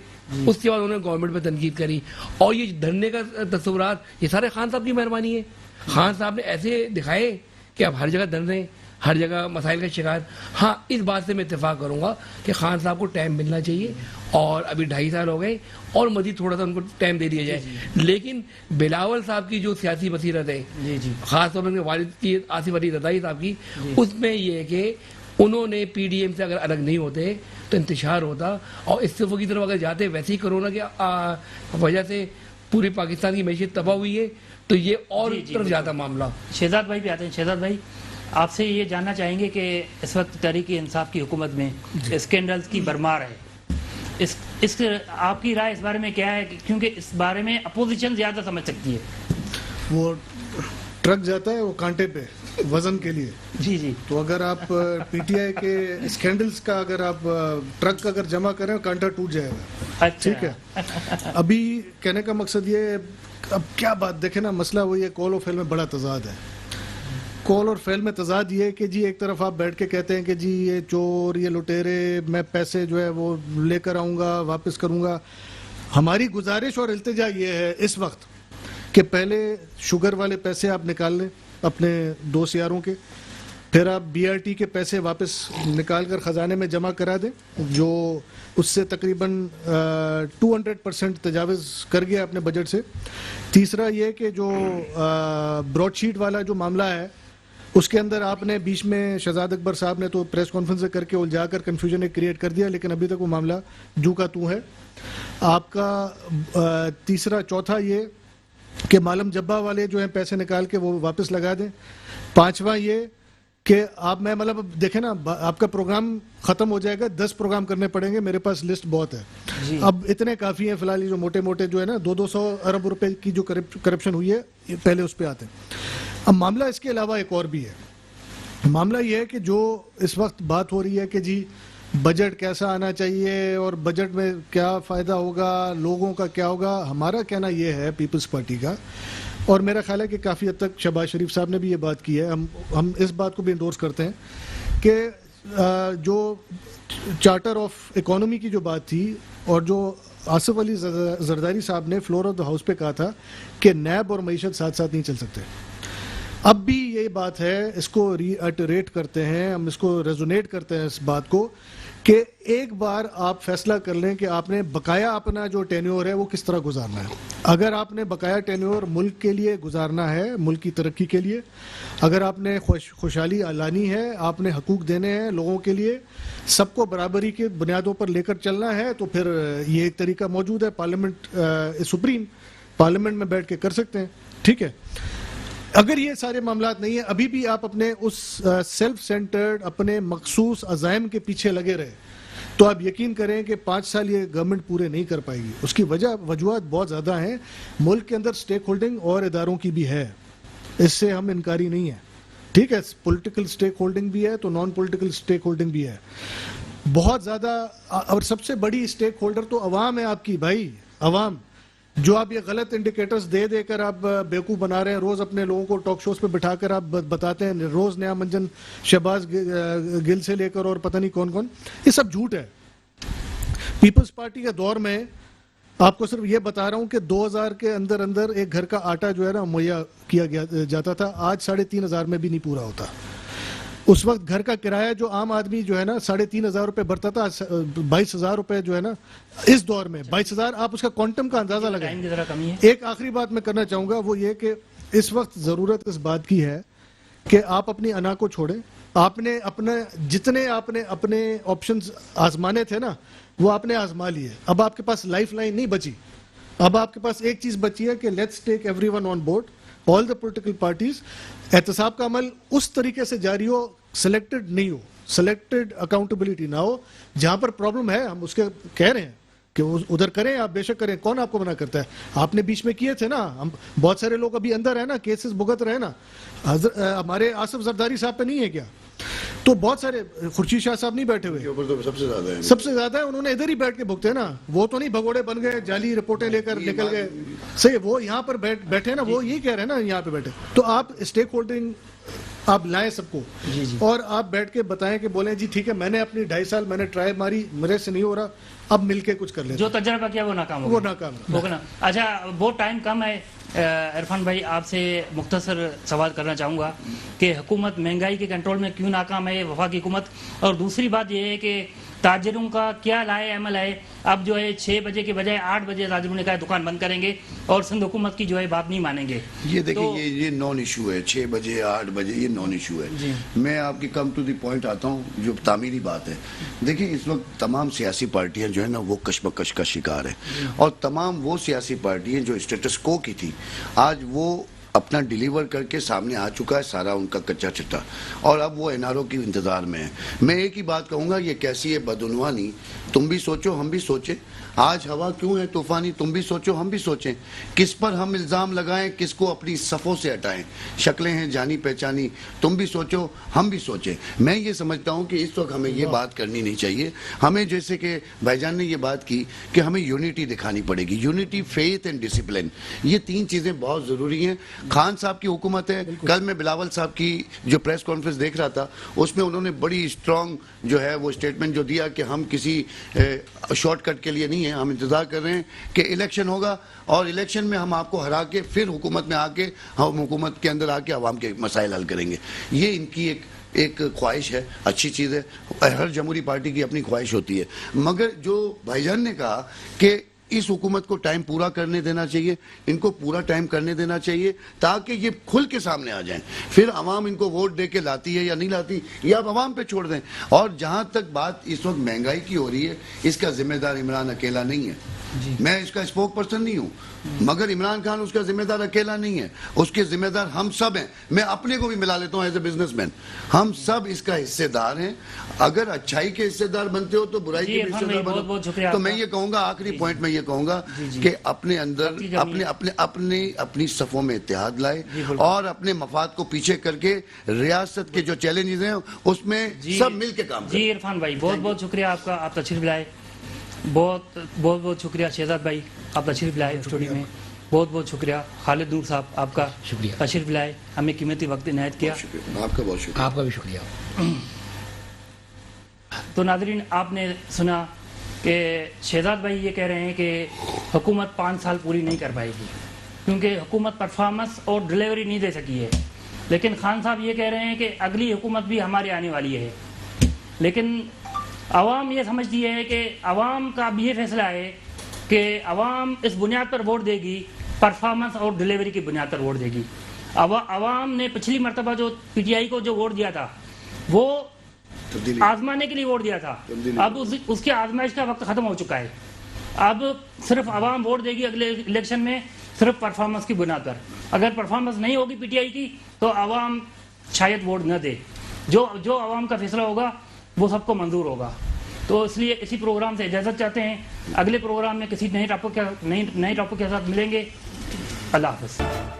اس کے بعد انہوں نے گورنمنٹ پہ تنقید کری. اور یہ دھرنے کا تصورات یہ سارے خان صاحب کی مہربانی ہے. خان صاحب نے ایسے دکھائے کہ اب ہر جگہ دھرنے, ہر جگہ مسائل کا شکار. ہاں, اس بات سے میں اتفاق کروں گا کہ خان صاحب کو ٹائم ملنا چاہیے, اور ابھی 2.5 سال ہو گئے اور مزید تھوڑا سا ان کو ٹائم دے دیا جائے. لیکن بلاول صاحب کی جو سیاسی بصیرت ہے, خاص طور پر ان کے والد کی آصف علی رضائی صاحب کی, اس میں یہ ہے کہ انہوں نے پی ڈی ایم سے اگر الگ نہیں ہوتے تو انتشار ہوتا, اور استعفوں کی طرف اگر جاتے, ویسے ہی کرونا کی وجہ سے پوری پاکستان کی معیشت تباہ ہوئی ہے, تو یہ اور طرف جاتا معاملہ. شہزاد بھائی بھی آتے ہیں. شہزاد بھائی, آپ سے یہ جاننا چاہیں گے کہ اس وقت تحریک انصاف کی حکومت میں اسکینڈلز کی بھرمار ہے, اس آپ کی رائے اس بارے میں کیا ہے؟ کیونکہ اس بارے میں اپوزیشن زیادہ سمجھ سکتی ہے. وہ ٹرک جاتا ہے وہ کانٹے پہ وزن کے لیے. جی, تو اگر آپ پی ٹی آئی کے اسکینڈلز کا اگر آپ ٹرک اگر جمع کریں, کانٹا ٹوٹ جائے گا. ٹھیک ہے, ابھی کہنے کا مقصد یہ, اب کیا بات دیکھیں نا, مسئلہ وہی ہے, کال اور فیل میں بڑا تضاد ہے. کال اور فیل میں تضاد یہ کہ جی ایک طرف آپ بیٹھ کے کہتے ہیں کہ جی یہ چور, یہ لٹیرے, میں پیسے جو ہے وہ لے کر آؤں گا, واپس کروں گا. ہماری گزارش اور التجا یہ ہے اس وقت کہ پہلے شوگر والے پیسے آپ نکال لیں اپنے دوست یاروں کے, پھر آپ بی آر ٹی کے پیسے واپس نکال کر خزانے میں جمع کرا دیں, جو اس سے تقریباً 200% تجاوز کر گیا اپنے بجٹ سے. تیسرا یہ کہ جو براڈ شیٹ والا جو معاملہ ہے, اس کے اندر آپ نے بیچ میں شہزاد اکبر صاحب نے تو پریس کانفرنس کر کے الجھا کر کنفیوژن کریٹ کر دیا, لیکن ابھی تک وہ معاملہ جو کا تو ہے. آپ کا تیسرا چوتھا یہ کہ معلم جبہ والے جو ہیں پیسے نکال کے وہ واپس لگا دیں. پانچواں یہ کہ آپ, میں مطلب دیکھیں نا, آپ کا پروگرام ختم ہو جائے گا, 10 پروگرام کرنے پڑیں گے, میرے پاس لسٹ بہت ہے. اب اتنے کافی ہیں فی الحال, جو موٹے موٹے جو ہے نا 200 ارب روپے کی جو کرپشن ہوئی ہے پہلے اس پہ آتے ہیں. اب معاملہ اس کے علاوہ ایک اور بھی ہے. معاملہ یہ ہے کہ جو اس وقت بات ہو رہی ہے کہ جی بجٹ کیسا آنا چاہیے اور بجٹ میں کیا فائدہ ہوگا, لوگوں کا کیا ہوگا. ہمارا کہنا یہ ہے پیپلز پارٹی کا, اور میرا خیال ہے کہ کافی حد تک شہباز شریف صاحب نے بھی یہ بات کی ہے, ہم اس بات کو بھی انڈورس کرتے ہیں کہ جو چارٹر آف اکانومی کی جو بات تھی, اور جو آصف علی زرداری صاحب نے فلور آف دا ہاؤس پہ کہا تھا کہ نیب اور معیشت ساتھ ساتھ نہیں چل سکتے, اب بھی یہ بات ہے, اس کو ری ایٹریٹ کرتے ہیں ہم, اس کو ریزونیٹ کرتے ہیں اس بات کو کہ ایک بار آپ فیصلہ کر لیں کہ آپ نے بقایا اپنا جو ٹینیور ہے وہ کس طرح گزارنا ہے. اگر آپ نے بقایا ٹینیور ملک کے لیے گزارنا ہے, ملک کی ترقی کے لیے, اگر آپ نے خوشحالی لانی ہے, آپ نے حقوق دینے ہیں لوگوں کے لیے, سب کو برابری کے بنیادوں پر لے کر چلنا ہے, تو پھر یہ ایک طریقہ موجود ہے, پارلیمنٹ سپریم, پارلیمنٹ میں بیٹھ کے کر سکتے ہیں. ٹھیک ہے, اگر یہ سارے معاملات نہیں ہیں, ابھی بھی آپ اپنے اس سیلف سینٹرڈ اپنے مخصوص عزائم کے پیچھے لگے رہے, تو آپ یقین کریں کہ 5 سال یہ گورنمنٹ پورے نہیں کر پائے گی. اس کی وجوہات بہت زیادہ ہیں. ملک کے اندر سٹیک ہولڈنگ اور اداروں کی بھی ہے, اس سے ہم انکاری نہیں ہیں. ٹھیک ہے, پولیٹیکل سٹیک ہولڈنگ بھی ہے تو نان پولیٹیکل سٹیک ہولڈنگ بھی ہے بہت زیادہ. اور سب سے بڑی سٹیک ہولڈر تو عوام ہے آپ کی بھائی, عوام, جو آپ یہ غلط انڈیکیٹرز دے کر آپ بیوقوف بنا رہے ہیں. روز اپنے لوگوں کو ٹاک شوز پہ بٹھا کر آپ بتاتے ہیں, روز نیا منجن شہباز گل سے لے کر اور پتہ نہیں کون کون, یہ سب جھوٹ ہے. پیپلز پارٹی کے دور میں آپ کو صرف یہ بتا رہا ہوں کہ 2000 کے اندر ایک گھر کا آٹا جو ہے نا مہیا کیا جاتا تھا, آج 3500 میں بھی نہیں پورا ہوتا. اس وقت گھر کا کرایہ جو عام آدمی جو ہے نا 3,500 روپے بھرتا تھا 22,000 روپے جو ہے نا اس دور میں 22,000 آپ اس کا کوانٹم کا اندازہ لگائیں. ٹائم کی ذرا کمی ہے. ایک آخری بات میں کرنا چاہوں گا وہ یہ کہ اس وقت ضرورت اس بات کی ہے کہ آپ اپنی انا کو چھوڑیں. آپ نے جتنے آپ نے اپنے آپشنز آزمانے تھے نا وہ آپ نے آزما لیے. اب آپ کے پاس لائف لائن نہیں بچی. اب آپ کے پاس ایک چیز بچی ہے کہ let's take every one on board, all the political parties. احتساب کا عمل اس طریقے سے جاری ہو, سلیکٹڈ نہیں ہو, سلیکٹڈ اکاؤنٹیبلٹی نہ ہو. جہاں پر پرابلم ہے ہم اس کے کہہ رہے ہیں کہ ادھر کریں, آپ بے شک کریں, کون آپ کو منع کرتا ہے. آپ نے بیچ میں کیے تھے نا, ہم بہت سارے لوگ ابھی اندر ہیں نا, کیسز بھگت رہے نا. ہمارے آصف زرداری صاحب پہ نہیں ہے کیا؟ تو بہت سارے, خورشید شاہ صاحب نہیں بیٹھے ہوئے, اوپر تو سب سے زیادہ ہے, سب سے زیادہ ہے, انہوں نے ادھر ہی بیٹھ کے بھگتے نا. وہ تو نہیں بھگوڑے بن گئے, جعلی رپورٹیں لے کر نکل گئے. صحیح, وہ یہاں پر بیٹھے نا, وہ یہی کہہ رہے ہیں نا یہاں پہ بیٹھے. تو آپ اسٹیک ہولڈنگ آپ لائیں سب کو, اور آپ بیٹھ کے بتائیں کہ بولیں جی ٹھیک ہے میں نے اپنی 2.5 سال میں نے ٹرائی ماری, میرے سے نہیں ہو رہا, اب مل کے کچھ کر لیں. جو تجربہ کیا وہ ناکام ہو وہ گیا. ناکام ہے. اچھا, بہت ٹائم کم ہے. عرفان بھائی آپ سے مختصر سوال کرنا چاہوں گا کہ حکومت مہنگائی کے کنٹرول میں کیوں ناکام ہے وفاقی حکومت؟ اور دوسری بات یہ ہے کہ تاجروں کا کیا لائے عمل ہے؟ اب جو ہے 6 بجے کے بجائے 8 بجے تاجروں نے کہا دکان بند کریں گے اور سندھ حکومت کی جو ہے بات نہیں مانیں گے. یہ دیکھیں یہ نان ایشو ہے, 6 بجے 8 بجے یہ نان ایشو ہے. میں آپ کی کم ٹو دی پوائنٹ آتا ہوں جو تعمیری بات ہے. دیکھیں اس وقت تمام سیاسی پارٹیاں جو ہے نا وہ کشمکش کا شکار ہیں, اور تمام وہ سیاسی پارٹیاں جو اسٹیٹس کو کی تھی آج وہ اپنا ڈیلیور کر کے سامنے آ چکا ہے سارا ان کا کچا چٹا, اور اب وہ NRO کی انتظار میں ہے. میں ایک ہی بات کہوں گا, یہ کیسی ہے بدعنوانی, تم بھی سوچو ہم بھی سوچیں. آج ہوا کیوں ہے طوفانی, تم بھی سوچو ہم بھی سوچیں. کس پر ہم الزام لگائیں, کس کو اپنی صفوں سے ہٹائیں. شکلیں ہیں جانی پہچانی, تم بھی سوچو ہم بھی سوچیں. میں یہ سمجھتا ہوں کہ اس وقت ہمیں یہ بات کرنی نہیں چاہیے. ہمیں جیسے کہ بھائی جان نے یہ بات کی کہ ہمیں یونٹی دکھانی پڑے گی. یونٹی, فیتھ اینڈ ڈسپلن, یہ 3 چیزیں بہت ضروری ہیں. خان صاحب کی حکومت ہے. کل میں بلاول صاحب کی جو پریس کانفرنس دیکھ رہا تھا, اس میں انہوں نے بڑی اسٹرانگ جو ہے وہ اسٹیٹمنٹ جو دیا کہ ہم کسی شارٹ کٹ کے لیے نہیں ہیں, ہم انتظار کر رہے ہیں کہ الیکشن ہوگا اور الیکشن میں ہم آپ کو ہرا کے پھر حکومت میں آ کے ہم حکومت کے اندر آ کے عوام کے مسائل حل کریں گے. یہ ان کی ایک خواہش ہے, اچھی چیز ہے. ہر جمہوری پارٹی کی اپنی خواہش ہوتی ہے. مگر جو بھائی جان نے کہا کہ اس حکومت کو ٹائم پورا کرنے دینا چاہیے, ان کو پورا ٹائم کرنے دینا چاہیے تاکہ یہ کھل کے سامنے آ جائیں. پھر عوام ان کو ووٹ دے کے لاتی ہے یا نہیں لاتی, یہ آپ عوام پہ چھوڑ دیں. اور جہاں تک بات اس وقت مہنگائی کی ہو رہی ہے, اس کا ذمہ دار عمران اکیلا نہیں ہے. میں اس کا اسپوک پرسن نہیں ہوں, مگر عمران خان اس کا ذمہ دار اکیلا نہیں ہے, اس کے ذمہ دار ہم سب ہیں. میں اپنے کو بھی ملا لیتا ہوں ایز اے بزنس مین. ہم سب اس کا حصے دار ہیں. اگر اچھائی کے حصے دار بنتے ہو تو برائی کے حصے دار بنو. تو میں یہ کہوں گا, آخری پوائنٹ میں یہ کہوں گا کہ اپنے اندر اپنی صفوں میں اتحاد لائے اور اپنے مفاد کو پیچھے کر کے ریاست کے جو چیلنجز ہیں اس میں سب مل کے کام کریں. جی عرفان بھائی بہت بہت شکریہ آپ کا, آپ تشریف لائے. بہت بہت شکریہ شہزاد بھائی, آپ تشریف لائے اسٹوڈیو میں. بہت بہت شکریہ خالد نور صاحب, آپ کا شکریہ, تشریف لائے, ہمیں قیمتی وقت عنایت کیا. آپ کا بہت شکریہ. آپ کا بھی شکریہ. تو ناظرین آپ نے سنا کہ شہزاد بھائی یہ کہہ رہے ہیں کہ حکومت 5 سال پوری نہیں کر پائے گی کیونکہ حکومت پرفارمنس اور ڈیلیوری نہیں دے سکی ہے. لیکن خان صاحب یہ کہہ رہے ہیں کہ اگلی حکومت بھی ہمارے آنے والی ہے. لیکن عوام یہ سمجھتی ہے کہ عوام کا اب یہ فیصلہ ہے کہ عوام اس بنیاد پر ووٹ دے گی, پرفارمنس اور ڈیلیوری کی بنیاد پر ووٹ دے گی. عوام نے پچھلی مرتبہ جو PTI کو جو ووٹ دیا تھا وہ آزمانے کے لیے ووٹ دیا تھا. اب اس کی آزمائش کا وقت ختم ہو چکا ہے. اب صرف عوام ووٹ دے گی اگلے الیکشن میں صرف پرفارمنس کی بنیاد پر. اگر پرفارمنس نہیں ہوگی PTI کی تو عوام شاید ووٹ نہ دے. جو عوام کا فیصلہ ہوگا وہ سب کو منظور ہوگا. تو اس لیے اسی پروگرام سے اجازت چاہتے ہیں. اگلے پروگرام میں کسی نئے ٹاپک کے ساتھ ملیں گے. اللہ حافظ.